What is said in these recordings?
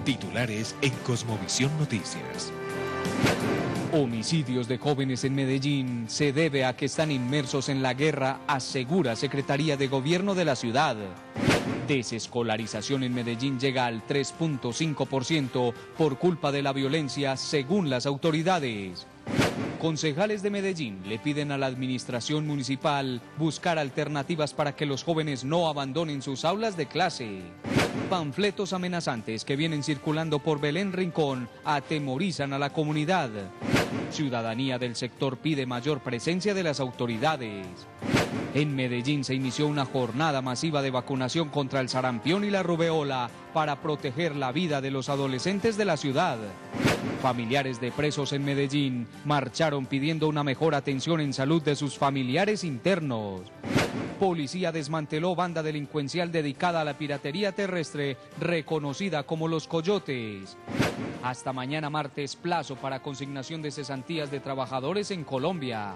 Titulares en Cosmovisión Noticias. Homicidios de jóvenes en Medellín se debe a que están inmersos en la guerra, asegura Secretaría de Gobierno de la ciudad. Desescolarización en Medellín llega al 3.5% por culpa de la violencia, según las autoridades. Concejales de Medellín le piden a la administración municipal buscar alternativas para que los jóvenes no abandonen sus aulas de clase. Panfletos amenazantes que vienen circulando por Belén Rincón atemorizan a la comunidad. Ciudadanía del sector pide mayor presencia de las autoridades. En Medellín se inició una jornada masiva de vacunación contra el sarampión y la rubeola para proteger la vida de los adolescentes de la ciudad. Familiares de presos en Medellín marcharon pidiendo una mejor atención en salud de sus familiares internos. Policía desmanteló banda delincuencial dedicada a la piratería terrestre, reconocida como Los Coyotes. Hasta mañana martes, plazo para consignación de cesantías de trabajadores en Colombia.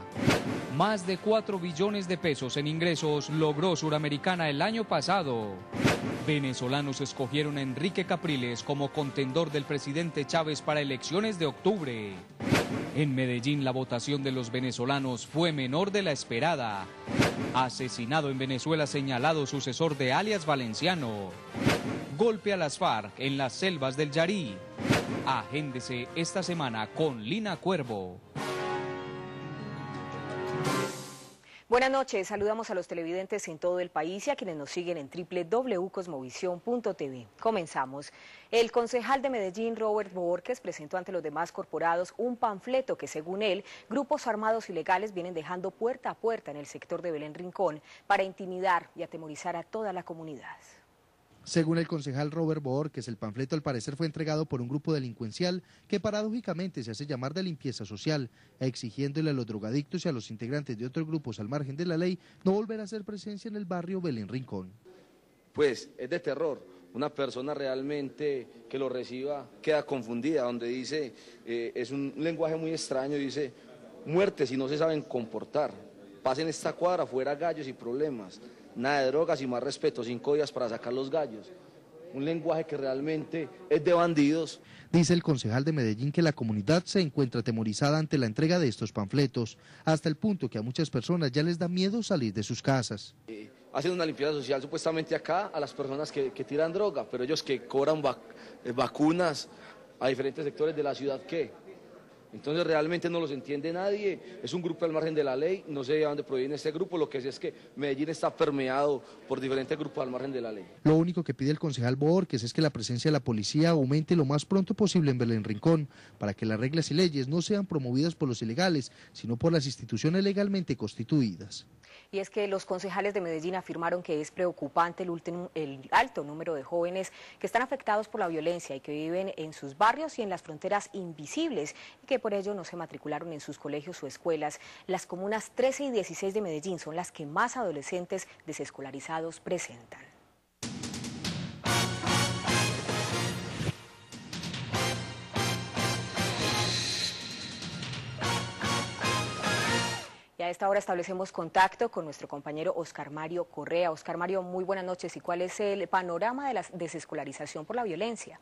Más de 4 billones de pesos en ingresos logró Suramericana el año pasado. Venezolanos escogieron a Enrique Capriles como contendor del presidente Chávez para elecciones de octubre. En Medellín la votación de los venezolanos fue menor de la esperada. Asesinado en Venezuela señalado sucesor de alias Valenciano. Golpe a las FARC en las selvas del Yarí. Agéndese esta semana con Lina Cuervo. Buenas noches, saludamos a los televidentes en todo el país y a quienes nos siguen en www.cosmovisión.tv. Comenzamos. El concejal de Medellín, Robert Borges, presentó ante los demás corporados un panfleto que, según él, grupos armados ilegales vienen dejando puerta a puerta en el sector de Belén Rincón para intimidar y atemorizar a toda la comunidad. Según el concejal Robert Borges, el panfleto al parecer fue entregado por un grupo delincuencial que paradójicamente se hace llamar de limpieza social, exigiéndole a los drogadictos y a los integrantes de otros grupos al margen de la ley no volver a hacer presencia en el barrio Belén Rincón. Pues es de terror, una persona realmente que lo reciba queda confundida, donde dice, es un lenguaje muy extraño, dice, muerte si no se saben comportar, pasen esta cuadra, fuera gallos y problemas. Nada de drogas y más respeto, 5 días para sacar los gallos. Un lenguaje que realmente es de bandidos. Dice el concejal de Medellín que la comunidad se encuentra atemorizada ante la entrega de estos panfletos, hasta el punto que a muchas personas ya les da miedo salir de sus casas. Hacen una limpieza social supuestamente acá a las personas que tiran droga, pero ellos que cobran vacunas a diferentes sectores de la ciudad, ¿qué? Entonces realmente no los entiende nadie, es un grupo al margen de la ley, no sé de dónde proviene este grupo, lo que sé es que Medellín está permeado por diferentes grupos al margen de la ley. Lo único que pide el concejal Borges es que la presencia de la policía aumente lo más pronto posible en Belén Rincón, para que las reglas y leyes no sean promovidas por los ilegales, sino por las instituciones legalmente constituidas. Y es que los concejales de Medellín afirmaron que es preocupante el alto número de jóvenes que están afectados por la violencia y que viven en sus barrios y en las fronteras invisibles y que por ello no se matricularon en sus colegios o escuelas. Las comunas 13 y 16 de Medellín son las que más adolescentes desescolarizados presentan. Y a esta hora establecemos contacto con nuestro compañero Oscar Mario Correa. Oscar Mario, muy buenas noches. ¿Y cuál es el panorama de la desescolarización por la violencia?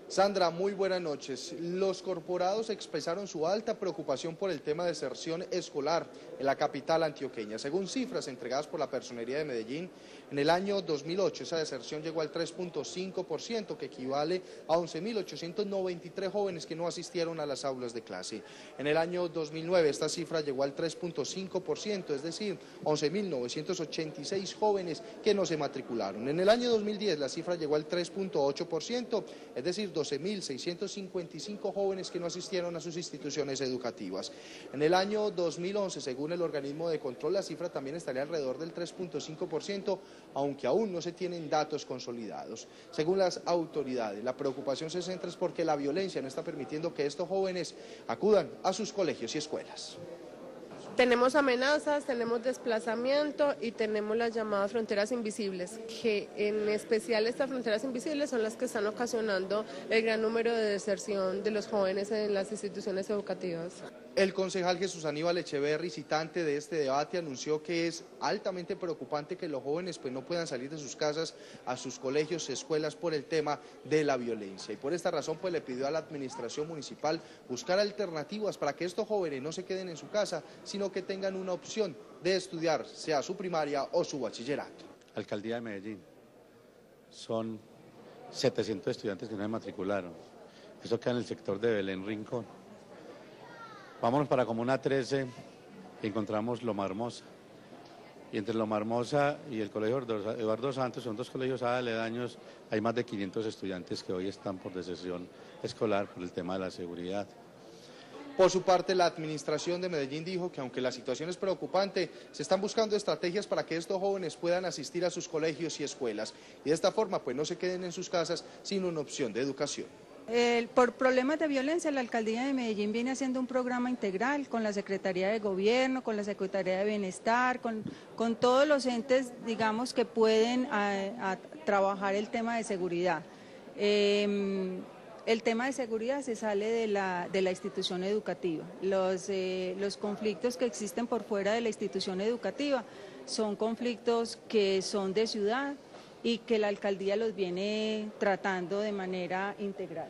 Sandra, muy buenas noches. Los corporados expresaron su alta preocupación por el tema de deserción escolar en la capital antioqueña. Según cifras entregadas por la Personería de Medellín, en el año 2008 esa deserción llegó al 3.5%, que equivale a 11.893 jóvenes que no asistieron a las aulas de clase. En el año 2009 esta cifra llegó al 3.5%, es decir, 11.986 jóvenes que no se matricularon. En el año 2010 la cifra llegó al 3.8%, es decir, 12.655 jóvenes que no asistieron a sus instituciones educativas. En el año 2011, según el organismo de control, la cifra también estaría alrededor del 3.5%, aunque aún no se tienen datos consolidados. Según las autoridades, la preocupación se centra porque la violencia no está permitiendo que estos jóvenes acudan a sus colegios y escuelas. Tenemos amenazas, tenemos desplazamiento y tenemos las llamadas fronteras invisibles, que en especial estas fronteras invisibles son las que están ocasionando el gran número de deserción de los jóvenes en las instituciones educativas. El concejal Jesús Aníbal Echeverri, citante de este debate, anunció que es altamente preocupante que los jóvenes pues no puedan salir de sus casas a sus colegios, escuelas por el tema de la violencia. Y por esta razón pues le pidió a la administración municipal buscar alternativas para que estos jóvenes no se queden en su casa, sino que tengan una opción de estudiar, sea su primaria o su bachillerato. Alcaldía de Medellín, son 700 estudiantes que no se matricularon. Eso queda en el sector de Belén Rincón. Vámonos para Comuna 13 y encontramos Loma Hermosa. Y entre Loma Hermosa y el Colegio Eduardo Santos, son dos colegios aledaños, hay más de 500 estudiantes que hoy están por deserción escolar por el tema de la seguridad. Por su parte, la administración de Medellín dijo que aunque la situación es preocupante, se están buscando estrategias para que estos jóvenes puedan asistir a sus colegios y escuelas y de esta forma pues no se queden en sus casas sin una opción de educación. Por problemas de violencia, la Alcaldía de Medellín viene haciendo un programa integral con la Secretaría de Gobierno, con la Secretaría de Bienestar, con todos los entes, digamos, que pueden trabajar el tema de seguridad. El tema de seguridad se sale de la institución educativa. Los conflictos que existen por fuera de la institución educativa son conflictos que son de ciudad y que la alcaldía los viene tratando de manera integral.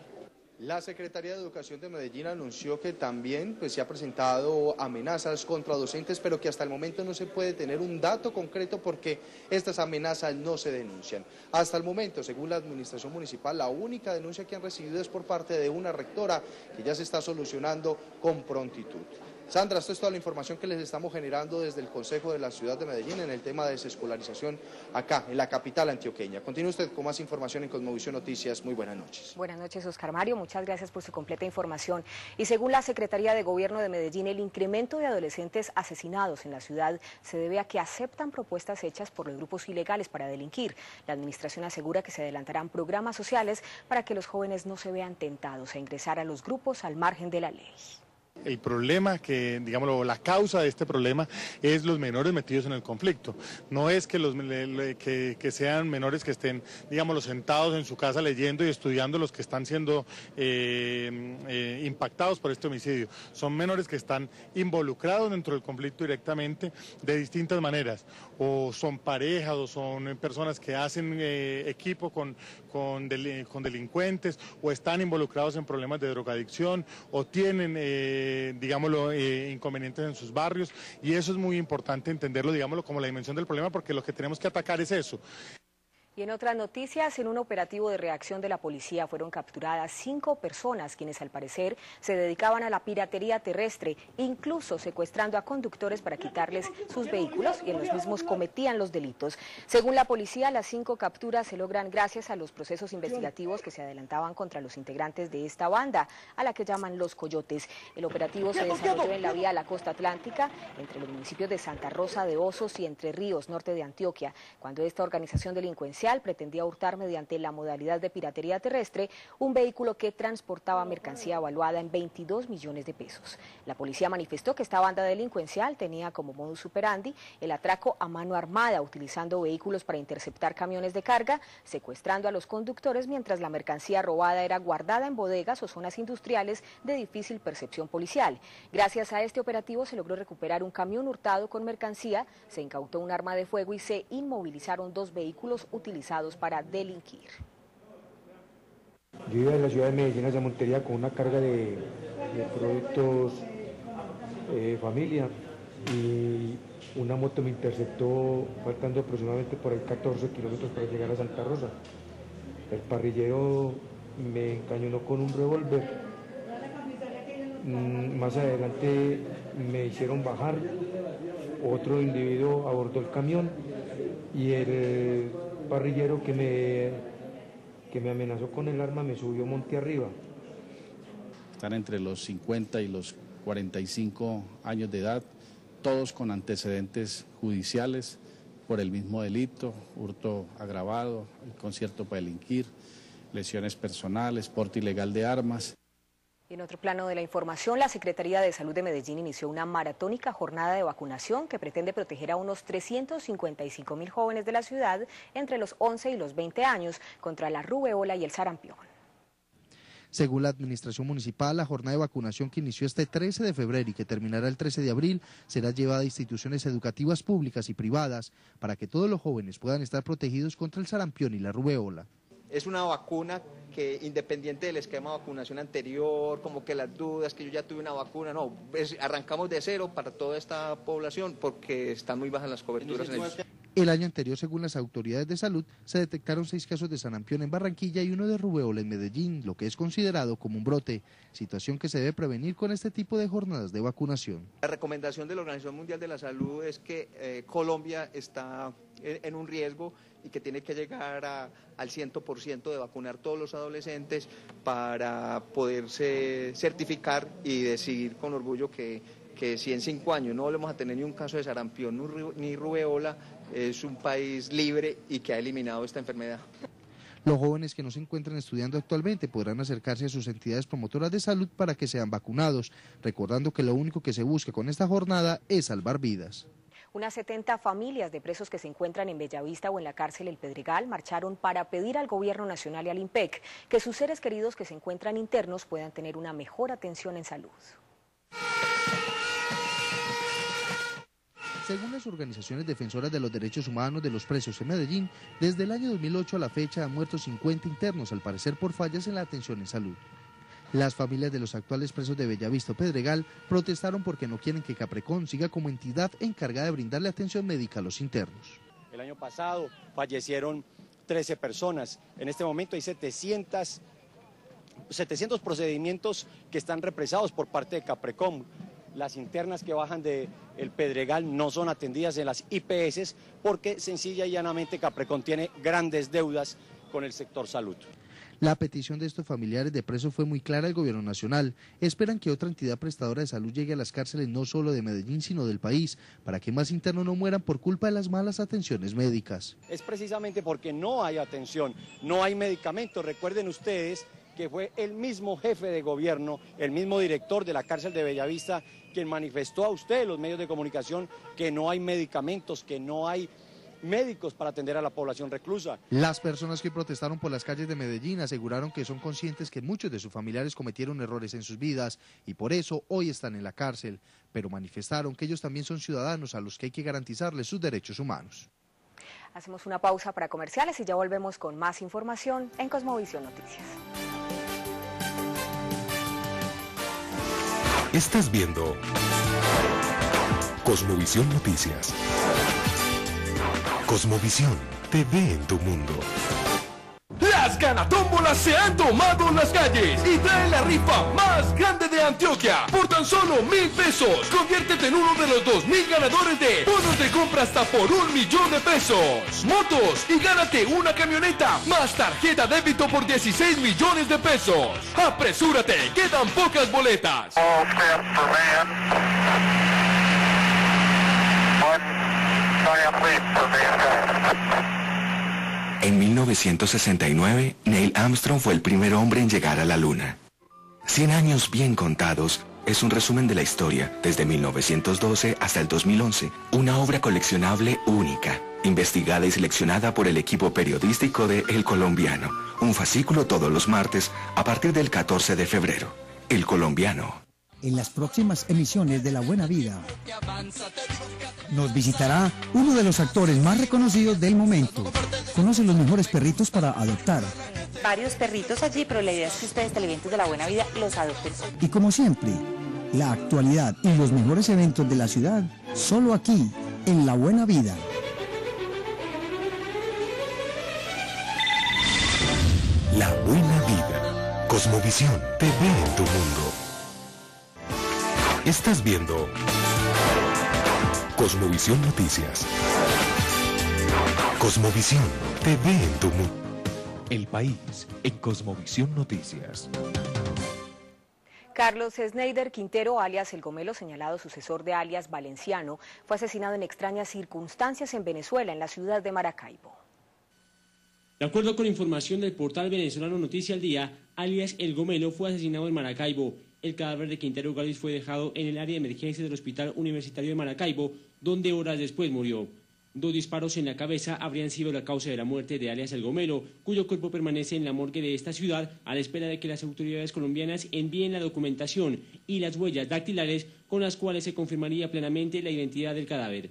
La Secretaría de Educación de Medellín anunció que también pues, se ha presentado amenazas contra docentes, pero que hasta el momento no se puede tener un dato concreto porque estas amenazas no se denuncian. Hasta el momento, según la administración municipal, la única denuncia que han recibido es por parte de una rectora que ya se está solucionando con prontitud. Sandra, esto es toda la información que les estamos generando desde el Consejo de la Ciudad de Medellín en el tema de desescolarización acá, en la capital antioqueña. Continúe usted con más información en Cosmovisión Noticias. Muy buenas noches. Buenas noches, Oscar Mario. Muchas gracias por su completa información. Y según la Secretaría de Gobierno de Medellín, el incremento de adolescentes asesinados en la ciudad se debe a que aceptan propuestas hechas por los grupos ilegales para delinquir. La administración asegura que se adelantarán programas sociales para que los jóvenes no se vean tentados a ingresar a los grupos al margen de la ley. El problema, digámoslo, la causa de este problema es los menores metidos en el conflicto. No es que sean menores que estén, digámoslo, sentados en su casa leyendo y estudiando los que están siendo impactados por este homicidio. Son menores que están involucrados dentro del conflicto directamente de distintas maneras. O son parejas, o son personas que hacen equipo con delincuentes, o están involucrados en problemas de drogadicción, o tienen digámoslo, inconvenientes en sus barrios, y eso es muy importante entenderlo, digámoslo, como la dimensión del problema, porque lo que tenemos que atacar es eso. Y en otras noticias, en un operativo de reacción de la policía fueron capturadas 5 personas quienes al parecer se dedicaban a la piratería terrestre, incluso secuestrando a conductores para quitarles sus vehículos y en los mismos cometían los delitos. Según la policía, las 5 capturas se logran gracias a los procesos investigativos que se adelantaban contra los integrantes de esta banda, a la que llaman los Coyotes. El operativo se desarrolló en la vía a la costa atlántica, entre los municipios de Santa Rosa de Osos y Entre Ríos, norte de Antioquia, cuando esta organización delincuencial pretendía hurtar mediante la modalidad de piratería terrestre un vehículo que transportaba mercancía evaluada en 22 millones de pesos. La policía manifestó que esta banda delincuencial tenía como modus operandi el atraco a mano armada, utilizando vehículos para interceptar camiones de carga, secuestrando a los conductores mientras la mercancía robada era guardada en bodegas o zonas industriales de difícil percepción policial. Gracias a este operativo se logró recuperar un camión hurtado con mercancía, se incautó un arma de fuego y se inmovilizaron 2 vehículos utilizados para delinquir. Yo iba de la ciudad de Medellín a Montería con una carga de productos familia y una moto me interceptó faltando aproximadamente por ahí 14 kilómetros para llegar a Santa Rosa. El parrillero me encañonó con un revólver. Más adelante me hicieron bajar, otro individuo abordó el camión y el parrillero que me amenazó con el arma me subió monte arriba. Están entre los 50 y los 45 años de edad, todos con antecedentes judiciales por el mismo delito, hurto agravado, concierto para delinquir, lesiones personales, porte ilegal de armas. Y en otro plano de la información, la Secretaría de Salud de Medellín inició una maratónica jornada de vacunación que pretende proteger a unos 355.000 jóvenes de la ciudad entre los 11 y los 20 años contra la rubeola y el sarampión. Según la administración municipal, la jornada de vacunación que inició este 13 de febrero y que terminará el 13 de abril será llevada a instituciones educativas públicas y privadas para que todos los jóvenes puedan estar protegidos contra el sarampión y la rubeola. Es una vacuna que, independiente del esquema de vacunación anterior, como que las dudas, que yo ya tuve una vacuna, no, arrancamos de cero para toda esta población porque están muy bajas las coberturas. El año anterior, según las autoridades de salud, se detectaron 6 casos de sarampión en Barranquilla y 1 de rubeola en Medellín, lo que es considerado como un brote, situación que se debe prevenir con este tipo de jornadas de vacunación. La recomendación de la Organización Mundial de la Salud es que Colombia está en un riesgo y que tiene que llegar al 100% de vacunar todos los adolescentes para poderse certificar y decir con orgullo que si en 5 años no volvemos a tener ni un caso de sarampión ni rubeola, es un país libre y que ha eliminado esta enfermedad. Los jóvenes que no se encuentran estudiando actualmente podrán acercarse a sus entidades promotoras de salud para que sean vacunados, recordando que lo único que se busca con esta jornada es salvar vidas. Unas 70 familias de presos que se encuentran en Bellavista o en la cárcel El Pedregal marcharon para pedir al Gobierno Nacional y al IMPEC que sus seres queridos que se encuentran internos puedan tener una mejor atención en salud. Según las organizaciones defensoras de los derechos humanos de los presos en Medellín, desde el año 2008 a la fecha han muerto 50 internos, al parecer por fallas en la atención en salud. Las familias de los actuales presos de Bellavista o Pedregal protestaron porque no quieren que Caprecon siga como entidad encargada de brindarle atención médica a los internos. El año pasado fallecieron 13 personas, en este momento hay 700 procedimientos que están represados por parte de Caprecon. Las internas que bajan del Pedregal no son atendidas en las IPS porque sencilla y llanamente Caprecon tiene grandes deudas con el sector salud. La petición de estos familiares de presos fue muy clara al Gobierno Nacional. Esperan que otra entidad prestadora de salud llegue a las cárceles no solo de Medellín sino del país, para que más internos no mueran por culpa de las malas atenciones médicas. Es precisamente porque no hay atención, no hay medicamentos. Recuerden ustedes que fue el mismo jefe de gobierno, el mismo director de la cárcel de Bellavista, quien manifestó a ustedes, los medios de comunicación, que no hay medicamentos, que no hay médicos para atender a la población reclusa. Las personas que protestaron por las calles de Medellín aseguraron que son conscientes que muchos de sus familiares cometieron errores en sus vidas y por eso hoy están en la cárcel, pero manifestaron que ellos también son ciudadanos a los que hay que garantizarles sus derechos humanos. Hacemos una pausa para comerciales y ya volvemos con más información en Cosmovisión Noticias. Estás viendo Cosmovisión Noticias. Cosmovisión te ve en tu mundo. Las ganatómbolas se han tomado las calles y traen la rifa más grande de Antioquia por tan solo 1.000 pesos. Conviértete en uno de los 2.000 ganadores de bonos de compra hasta por 1.000.000 de pesos. Motos y gánate una camioneta más tarjeta débito por 16 millones de pesos. Apresúrate, quedan pocas boletas. En 1969, Neil Armstrong fue el primer hombre en llegar a la Luna. 100 años bien contados es un resumen de la historia desde 1912 hasta el 2011, una obra coleccionable única, investigada y seleccionada por el equipo periodístico de El Colombiano, un fascículo todos los martes a partir del 14 de febrero. El Colombiano. En las próximas emisiones de La Buena Vida nos visitará uno de los actores más reconocidos del momento. Conoce los mejores perritos para adoptar. Varios perritos allí, pero la idea es que ustedes, televidentes de La Buena Vida, los adopten. Y como siempre, la actualidad y los mejores eventos de la ciudad, solo aquí, en La Buena Vida. La Buena Vida. Cosmovisión te ve en tu mundo. Estás viendo Cosmovisión Noticias. Cosmovisión te ve en tu mundo. El país en Cosmovisión Noticias. Carlos Schneider Quintero, alias El Gomelo, señalado sucesor de alias Valenciano, fue asesinado en extrañas circunstancias en Venezuela, en la ciudad de Maracaibo. De acuerdo con información del portal venezolano Noticia al Día, alias El Gomelo fue asesinado en Maracaibo. El cadáver de Quintero Galis fue dejado en el área de emergencias del Hospital Universitario de Maracaibo, donde horas después murió. 2 disparos en la cabeza habrían sido la causa de la muerte de alias El Gomelo, cuyo cuerpo permanece en la morgue de esta ciudad a la espera de que las autoridades colombianas envíen la documentación y las huellas dactilares con las cuales se confirmaría plenamente la identidad del cadáver.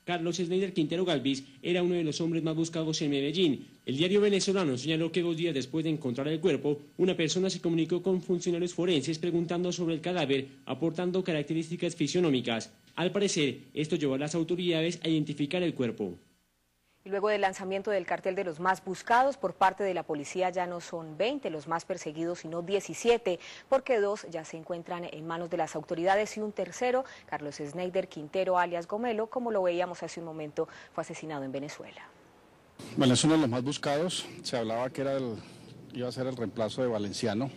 Carlos Schneider Quintero Galvis era uno de los hombres más buscados en Medellín. El diario venezolano señaló que 2 días después de encontrar el cuerpo, una persona se comunicó con funcionarios forenses preguntando sobre el cadáver, aportando características fisionómicas. Al parecer, esto llevó a las autoridades a identificar el cuerpo. Y luego del lanzamiento del cartel de los más buscados por parte de la policía, ya no son 20 los más perseguidos, sino 17, porque 2 ya se encuentran en manos de las autoridades y un tercero, Carlos Schneider Quintero alias Gomelo, como lo veíamos hace un momento, fue asesinado en Venezuela. Bueno, es uno de los más buscados. Se hablaba que iba a ser el reemplazo de Valenciano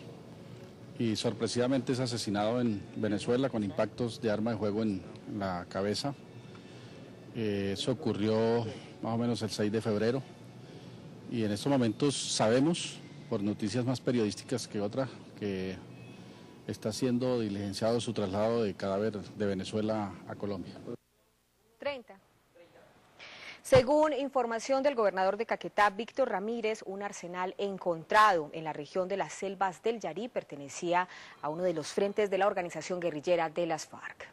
y sorpresivamente es asesinado en Venezuela con impactos de arma de fuego en la cabeza. Eso ocurrió más o menos el 6 de febrero y en estos momentos sabemos, por noticias más periodísticas que otra, que está siendo diligenciado su traslado de cadáver de Venezuela a Colombia. 30. Según información del gobernador de Caquetá, Víctor Ramírez, un arsenal encontrado en la región de las selvas del Yarí pertenecía a uno de los frentes de la organización guerrillera de las FARC.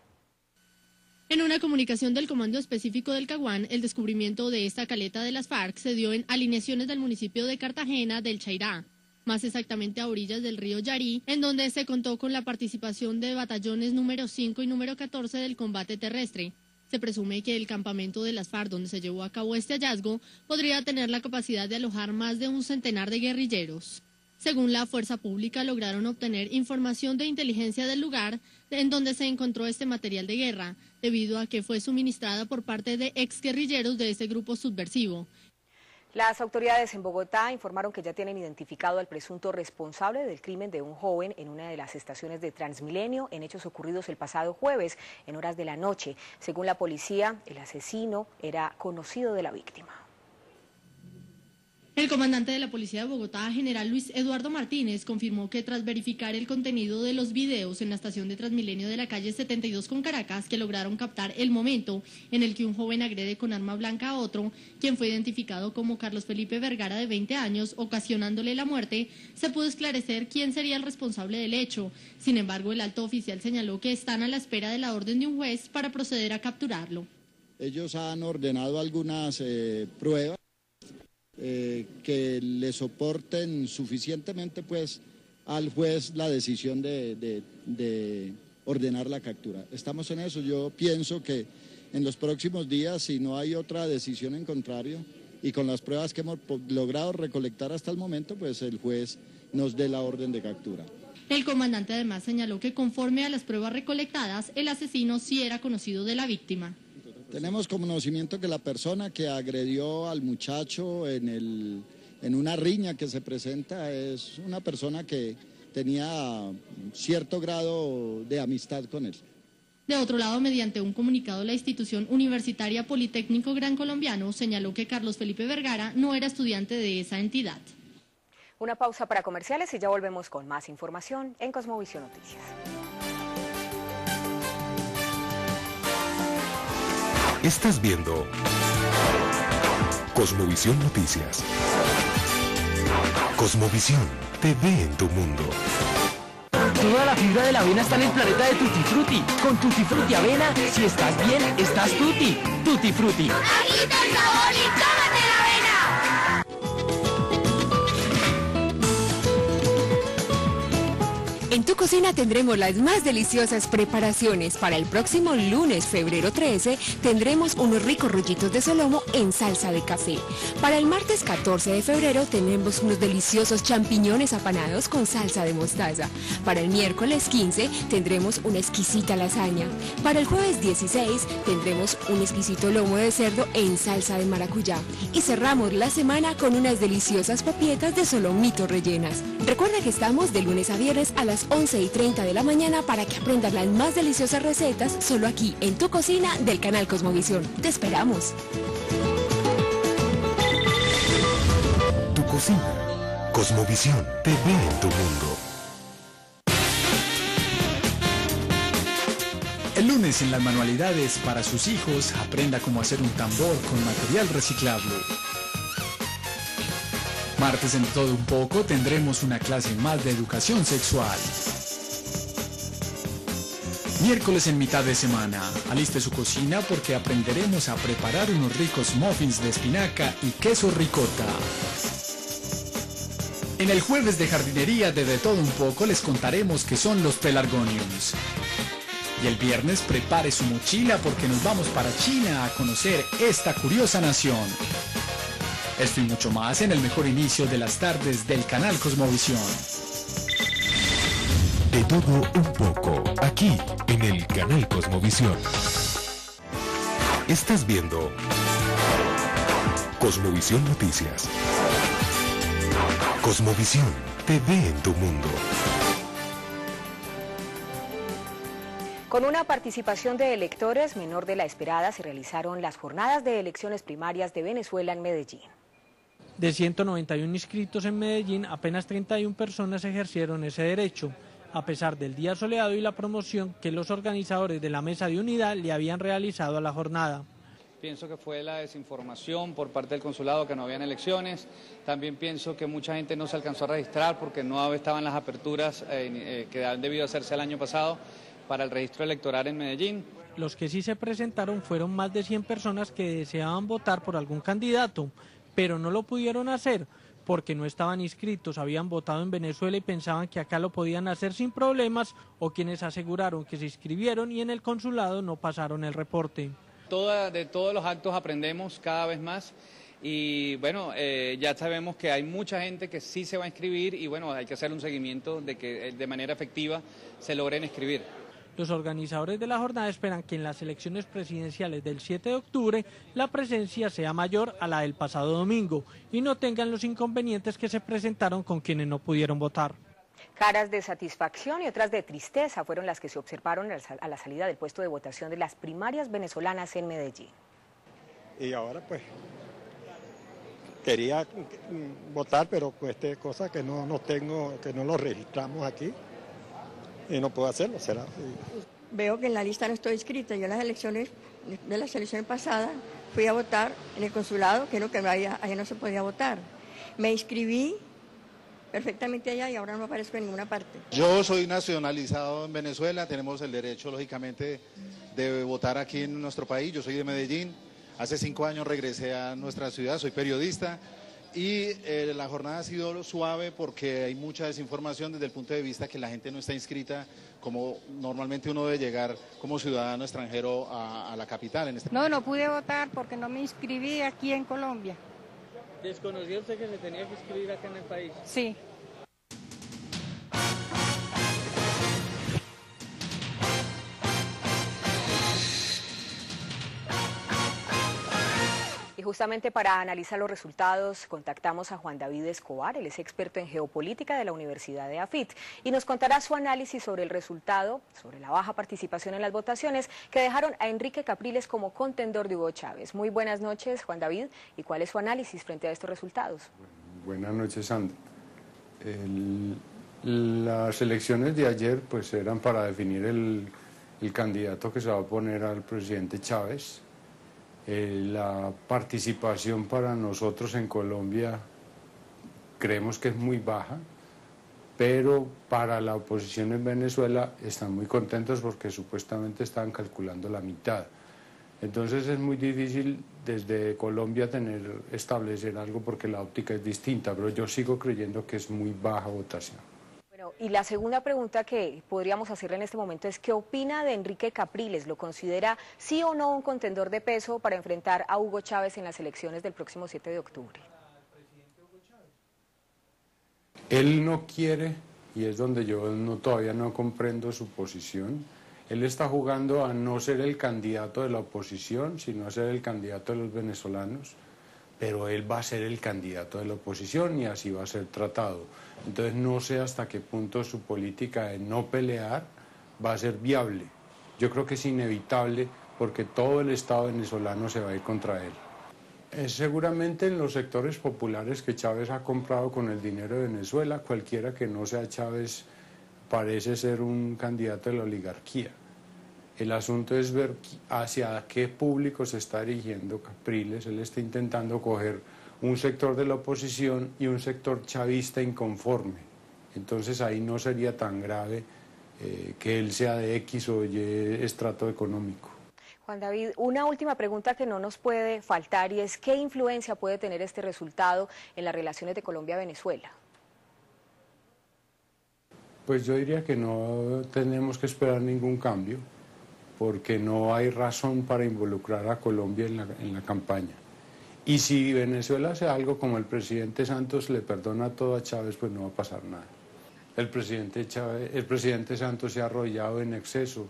En una comunicación del Comando Específico del Caguán, el descubrimiento de esta caleta de las FARC se dio en alineaciones del municipio de Cartagena del Chairá, más exactamente a orillas del río Yarí, en donde se contó con la participación de batallones número 5 y número 14 del combate terrestre. Se presume que el campamento de las FARC donde se llevó a cabo este hallazgo podría tener la capacidad de alojar más de un centenar de guerrilleros. Según la fuerza pública, lograron obtener información de inteligencia del lugar en donde se encontró este material de guerra, debido a que fue suministrada por parte de exguerrilleros de este grupo subversivo. Las autoridades en Bogotá informaron que ya tienen identificado al presunto responsable del crimen de un joven en una de las estaciones de Transmilenio en hechos ocurridos el pasado jueves en horas de la noche. Según la policía, el asesino era conocido de la víctima. El comandante de la Policía de Bogotá, general Luis Eduardo Martínez, confirmó que tras verificar el contenido de los videos en la estación de Transmilenio de la calle 72 con Caracas, que lograron captar el momento en el que un joven agrede con arma blanca a otro, quien fue identificado como Carlos Felipe Vergara, de 20 años, ocasionándole la muerte, se pudo esclarecer quién sería el responsable del hecho. Sin embargo, el alto oficial señaló que están a la espera de la orden de un juez para proceder a capturarlo. Ellos han ordenado algunas pruebas que le soporten suficientemente pues al juez la decisión de ordenar la captura. Estamos en eso. Yo pienso que en los próximos días, si no hay otra decisión en contrario y con las pruebas que hemos logrado recolectar hasta el momento, pues el juez nos dé la orden de captura. El comandante además señaló que conforme a las pruebas recolectadas, el asesino sí era conocido de la víctima. Tenemos conocimiento que la persona que agredió al muchacho en una riña que se presenta es una persona que tenía cierto grado de amistad con él. De otro lado, mediante un comunicado, la institución universitaria Politécnico Gran Colombiano señaló que Carlos Felipe Vergara no era estudiante de esa entidad. Una pausa para comerciales y ya volvemos con más información en Cosmovisión Noticias. Estás viendo Cosmovisión Noticias. Cosmovisión, TV en tu mundo. Toda la fibra de la avena está en el planeta de Tutti Frutti. Con Tutti Frutti Avena, si estás bien, estás tutti. Tutti Frutti. ¡Agita el sabor y tómate la avena! En tu cocina tendremos las más deliciosas preparaciones. Para el próximo lunes, febrero 13, tendremos unos ricos rollitos de solomo en salsa de café. Para el martes 14 de febrero tenemos unos deliciosos champiñones apanados con salsa de mostaza. Para el miércoles 15 tendremos una exquisita lasaña. Para el jueves 16 tendremos un exquisito lomo de cerdo en salsa de maracuyá. Y cerramos la semana con unas deliciosas papietas de solomitos rellenas. Recuerda que estamos de lunes a viernes a las 11:30 de la mañana para que aprendas las más deliciosas recetas solo aquí en tu cocina del canal Cosmovisión. ¡Te esperamos! Tu cocina. Cosmovisión, TV en tu mundo. El lunes en las manualidades para sus hijos, aprenda cómo hacer un tambor con material reciclable. Martes en Todo un Poco tendremos una clase más de educación sexual. Miércoles en mitad de semana, aliste su cocina porque aprenderemos a preparar unos ricos muffins de espinaca y queso ricota. En el jueves de jardinería de Todo un Poco les contaremos qué son los pelargoniums. Y el viernes prepare su mochila porque nos vamos para China a conocer esta curiosa nación. Esto y mucho más en el mejor inicio de las tardes del canal Cosmovisión. De todo un poco, aquí en el canal Cosmovisión. Estás viendo Cosmovisión Noticias. Cosmovisión te ve en tu mundo. Con una participación de electores menor de la esperada, se realizaron las jornadas de elecciones primarias de Venezuela en Medellín. De 191 inscritos en Medellín, apenas 31 personas ejercieron ese derecho, a pesar del día soleado y la promoción que los organizadores de la Mesa de Unidad le habían realizado a la jornada. Pienso que fue la desinformación por parte del consulado que no habían elecciones. También pienso que mucha gente no se alcanzó a registrar porque no estaban las aperturas que han debido hacerse el año pasado para el registro electoral en Medellín. Los que sí se presentaron fueron más de 100 personas que deseaban votar por algún candidato, pero no lo pudieron hacer porque no estaban inscritos, habían votado en Venezuela y pensaban que acá lo podían hacer sin problemas, o quienes aseguraron que se inscribieron y en el consulado no pasaron el reporte. De todos los actos aprendemos cada vez más y bueno, ya sabemos que hay mucha gente que sí se va a inscribir y bueno, hay que hacer un seguimiento de que de manera efectiva se logren inscribir. Los organizadores de la jornada esperan que en las elecciones presidenciales del 7 de octubre la presencia sea mayor a la del pasado domingo y no tengan los inconvenientes que se presentaron con quienes no pudieron votar. Caras de satisfacción y otras de tristeza fueron las que se observaron a la salida del puesto de votación de las primarias venezolanas en Medellín. Y ahora pues quería votar, pero pues cosa que no tengo, que no lo registramos aquí. Y no puedo hacerlo, será. Veo que en la lista no estoy inscrita. Yo en las elecciones pasadas fui a votar en el consulado, que allá no se podía votar. Me inscribí perfectamente allá y ahora no me aparezco en ninguna parte. Yo soy nacionalizado en Venezuela, tenemos el derecho, lógicamente, de votar aquí en nuestro país. Yo soy de Medellín, hace 5 años regresé a nuestra ciudad, soy periodista. Y la jornada ha sido suave porque hay mucha desinformación desde el punto de vista que la gente no está inscrita como normalmente uno debe llegar como ciudadano extranjero a la capital. No pude votar porque no me inscribí aquí en Colombia. ¿Desconoció usted que se tenía que inscribir acá en el país? Sí. Y justamente para analizar los resultados contactamos a Juan David Escobar, él es experto en geopolítica de la Universidad de AFIT y nos contará su análisis sobre el resultado, sobre la baja participación en las votaciones que dejaron a Enrique Capriles como contendor de Hugo Chávez. Muy buenas noches, Juan David, ¿y cuál es su análisis frente a estos resultados? Buenas noches, Sandra. Las elecciones de ayer pues eran para definir el candidato que se va a oponer al presidente Chávez. La participación para nosotros en Colombia creemos que es muy baja, pero para la oposición en Venezuela están muy contentos porque supuestamente estaban calculando la mitad. Entonces es muy difícil desde Colombia establecer algo porque la óptica es distinta, pero yo sigo creyendo que es muy baja votación. Y la segunda pregunta que podríamos hacerle en este momento es ¿qué opina de Enrique Capriles? ¿Lo considera sí o no un contendor de peso para enfrentar a Hugo Chávez en las elecciones del próximo 7 de octubre? Él no quiere, y es donde yo todavía no comprendo su posición, él está jugando a no ser el candidato de la oposición, sino a ser el candidato de los venezolanos, pero él va a ser el candidato de la oposición y así va a ser tratado. Entonces no sé hasta qué punto su política de no pelear va a ser viable. Yo creo que es inevitable porque todo el Estado venezolano se va a ir contra él. Seguramente en los sectores populares que Chávez ha comprado con el dinero de Venezuela, cualquiera que no sea Chávez parece ser un candidato de la oligarquía. El asunto es ver hacia qué público se está dirigiendo Capriles. Él está intentando coger un sector de la oposición y un sector chavista inconforme. Entonces ahí no sería tan grave que él sea de X o Y estrato económico. Juan David, una última pregunta que no nos puede faltar y es ¿qué influencia puede tener este resultado en las relaciones de Colombia-Venezuela? Pues yo diría que no tenemos que esperar ningún cambio, porque no hay razón para involucrar a Colombia en la campaña. Y si Venezuela hace algo como el presidente Santos le perdona todo a Chávez, pues no va a pasar nada. El presidente Santos se ha arrollado en exceso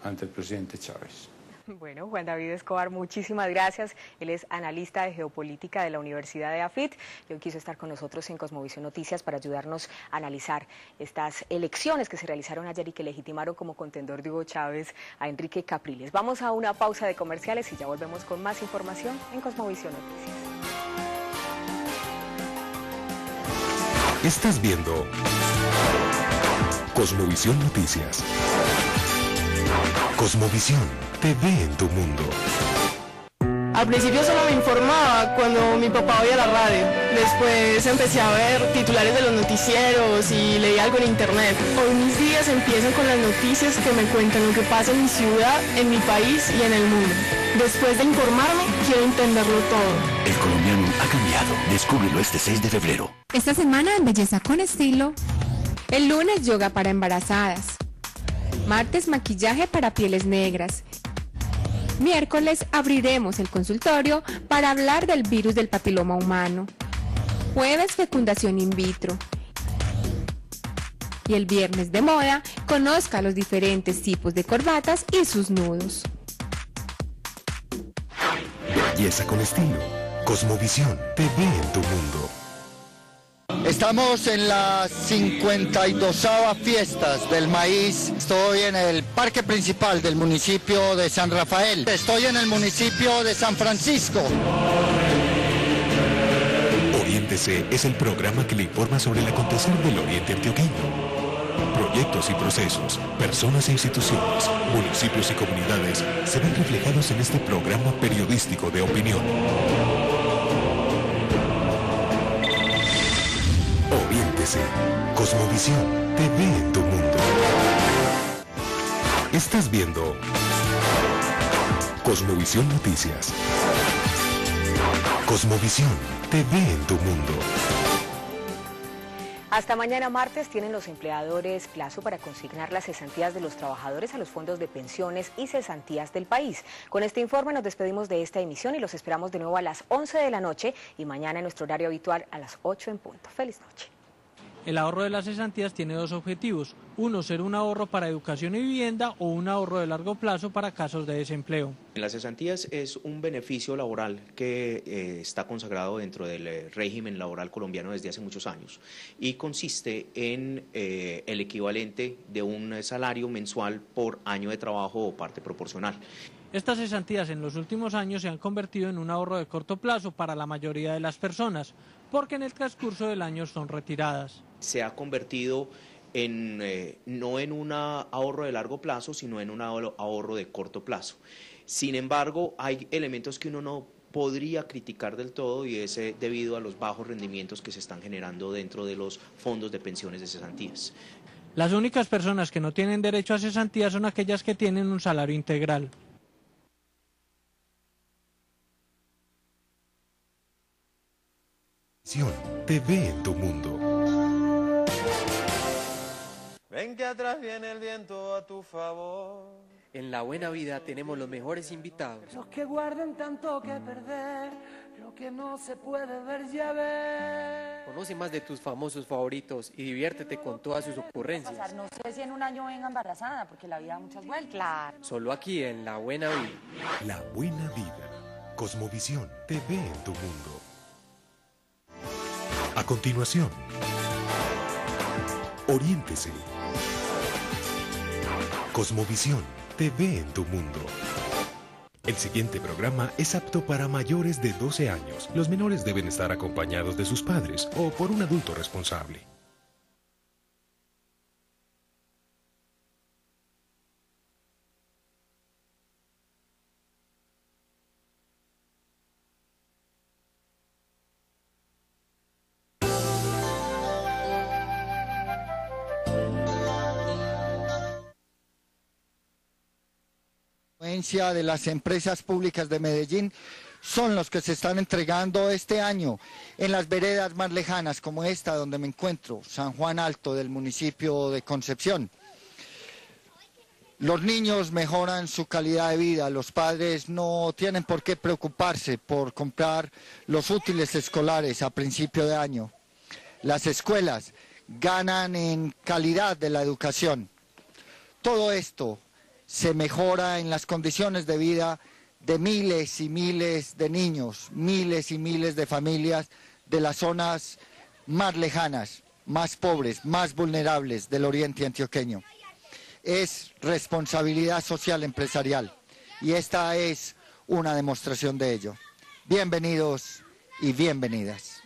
ante el presidente Chávez. Bueno, Juan David Escobar, muchísimas gracias. Él es analista de geopolítica de la Universidad de AFIT y hoy quiso estar con nosotros en Cosmovisión Noticias para ayudarnos a analizar estas elecciones que se realizaron ayer y que legitimaron como contendor de Hugo Chávez a Enrique Capriles. Vamos a una pausa de comerciales y ya volvemos con más información en Cosmovisión Noticias. Estás viendo Cosmovisión Noticias. Cosmovisión te ve en tu mundo. Al principio solo me informaba cuando mi papá oía la radio. Después empecé a ver titulares de los noticieros y leí algo en internet. Hoy mis días empiezan con las noticias que me cuentan lo que pasa en mi ciudad, en mi país y en el mundo. Después de informarme, quiero entenderlo todo. El colombiano ha cambiado. Descúbrelo este 6 de febrero. Esta semana en Belleza con Estilo. El lunes, yoga para embarazadas. Martes, maquillaje para pieles negras. Miércoles, abriremos el consultorio para hablar del virus del papiloma humano. Jueves, fecundación in vitro. Y el viernes de moda, conozca los diferentes tipos de corbatas y sus nudos. Belleza con Estilo. Cosmovisión te ve en tu mundo. Estamos en las 52ª fiestas del maíz. Estoy en el parque principal del municipio de San Rafael. Estoy en el municipio de San Francisco. Oriéntese es el programa que le informa sobre el acontecer del oriente antioqueño. Proyectos y procesos, personas e instituciones, municipios y comunidades se ven reflejados en este programa periodístico de opinión. Oriéntese. Cosmovisión te ve en tu mundo. Estás viendo Cosmovisión Noticias. Cosmovisión te ve en tu mundo. Hasta mañana martes tienen los empleadores plazo para consignar las cesantías de los trabajadores a los fondos de pensiones y cesantías del país. Con este informe nos despedimos de esta emisión y los esperamos de nuevo a las 11 de la noche y mañana en nuestro horario habitual a las 8 en punto. Feliz noche. El ahorro de las cesantías tiene dos objetivos. Uno, ser un ahorro para educación y vivienda o un ahorro de largo plazo para casos de desempleo. Las cesantías es un beneficio laboral que está consagrado dentro del régimen laboral colombiano desde hace muchos años y consiste en el equivalente de un salario mensual por año de trabajo o parte proporcional. Estas cesantías en los últimos años se han convertido en un ahorro de corto plazo para la mayoría de las personas, porque en el transcurso del año son retiradas. Se ha convertido en, no en un ahorro de largo plazo, sino en un ahorro de corto plazo. Sin embargo, hay elementos que uno no podría criticar del todo y es debido a los bajos rendimientos que se están generando dentro de los fondos de pensiones de cesantías. Las únicas personas que no tienen derecho a cesantías son aquellas que tienen un salario integral. Te ve en tu mundo. Ven que atrás viene el viento a tu favor. En La Buena Vida tenemos los mejores invitados. Esos que guardan tanto que perder, lo que no se puede ver ya ver. Conoce más de tus famosos favoritos y diviértete con todas sus ocurrencias. No sé si en un año venga embarazada, porque la vida da muchas vueltas. Claro. Solo aquí en La Buena Vida. La Buena Vida. Cosmovisión te ve en tu mundo. A continuación, oriéntese. Cosmovisión te ve en tu mundo. El siguiente programa es apto para mayores de 12 años. Los menores deben estar acompañados de sus padres o por un adulto responsable. transparencia de las empresas públicas de Medellín son los que se están entregando este año en las veredas más lejanas, como esta donde me encuentro, San Juan Alto, del municipio de Concepción. Los niños mejoran su calidad de vida, los padres no tienen por qué preocuparse por comprar los útiles escolares a principio de año. Las escuelas ganan en calidad de la educación. Todo esto se mejora en las condiciones de vida de miles y miles de niños, miles y miles de familias de las zonas más lejanas, más pobres, más vulnerables del oriente antioqueño. Es responsabilidad social empresarial y esta es una demostración de ello. Bienvenidos y bienvenidas.